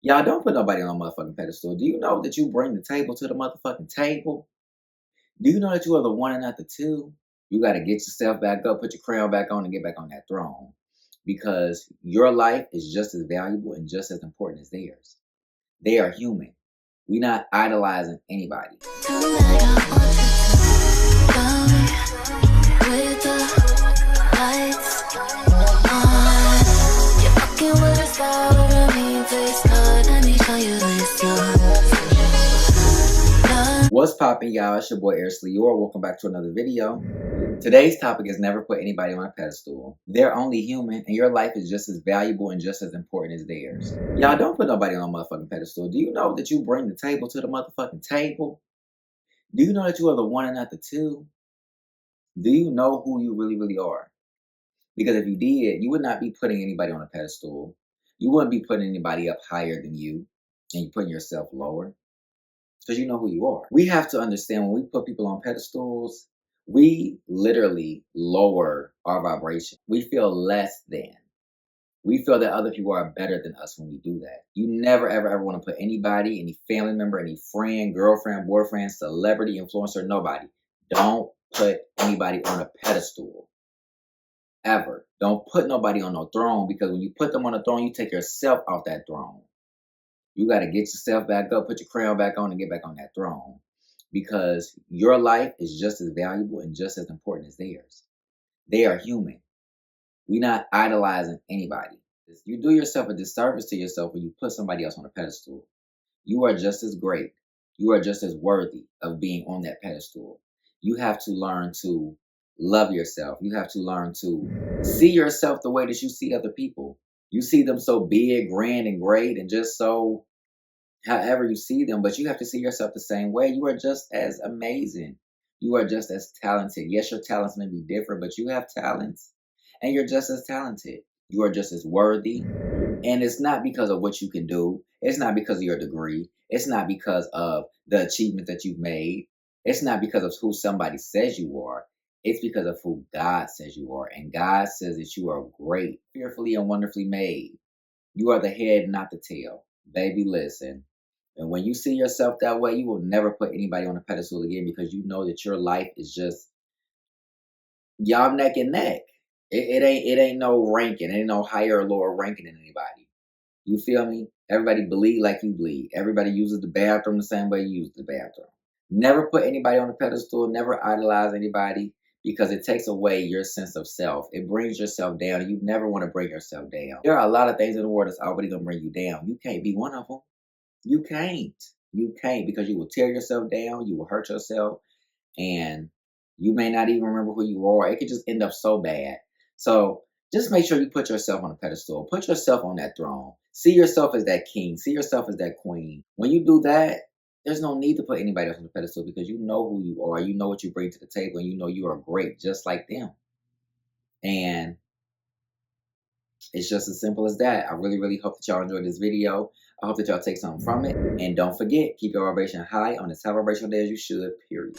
Y'all don't put nobody on a motherfucking pedestal. Do you know that you bring the table to the motherfucking table? Do you know that you are the one and not the two? You got to get yourself back up, put your crown back on, and get back on that throne. Because your life is just as valuable and just as important as theirs. They are human. We're not idolizing anybody. What's poppin', y'all? It's your boy Airsley. Welcome back to another video. Today's topic is never put anybody on a pedestal. They're only human, and your life is just as valuable and just as important as theirs. Y'all don't put nobody on a motherfucking pedestal. Do you know that you bring the table to the motherfucking table? Do you know that you are the one and not the two? Do you know who you really are? Because if you did, you would not be putting anybody on a pedestal. You wouldn't be putting anybody up higher than you, and you putting yourself lower. Because you know who you are. We have to understand when we put people on pedestals, we literally lower our vibration. We feel less than. We feel that other people are better than us when we do that. You never, ever want to put anybody, any family member, any friend, girlfriend, boyfriend, celebrity, influencer, nobody. Don't put anybody on a pedestal. Ever. Don't put nobody on no throne, because when you put them on a throne, you take yourself off that throne. You got to get yourself back up, put your crown back on, and get back on that throne. Because your life is just as valuable and just as important as theirs. They are human. We're not idolizing anybody. You do yourself a disservice to yourself when you put somebody else on a pedestal. You are just as great. You are just as worthy of being on that pedestal. You have to learn to love yourself. You have to learn to see yourself the way that you see other people. You see them so big, grand, and great, and just so however you see them, but you have to see yourself the same way. You are just as amazing. You are just as talented. Yes, your talents may be different, but you have talents, and you're just as talented. You are just as worthy. And it's not because of what you can do. It's not because of your degree. It's not because of the achievement that you've made. It's not because of who somebody says you are. It's because of who God says you are. And God says that you are great, fearfully and wonderfully made. You are the head, not the tail. Baby, listen. And when you see yourself that way, you will never put anybody on a pedestal again, because you know that your life is just y'all neck and neck. It ain't no ranking. It ain't no higher or lower ranking than anybody. You feel me? Everybody bleed like you bleed. Everybody uses the bathroom the same way you use the bathroom. Never put anybody on a pedestal. Never idolize anybody, because it takes away your sense of self. It brings yourself down, and you never want to bring yourself down. There are a lot of things in the world that's already going to bring you down. You can't be one of them. You can't. You can't, because you will tear yourself down. You will hurt yourself, and you may not even remember who you are. It could just end up so bad. So just make sure you put yourself on a pedestal. Put yourself on that throne. See yourself as that king. See yourself as that queen. When you do that, there's no need to put anybody else on the pedestal, because you know who you are. You know what you bring to the table, and you know you are great just like them. And it's just as simple as that. I really hope that y'all enjoyed this video. I hope that y'all take something from it. And don't forget, keep your vibration high on as high vibrational day as you should, period.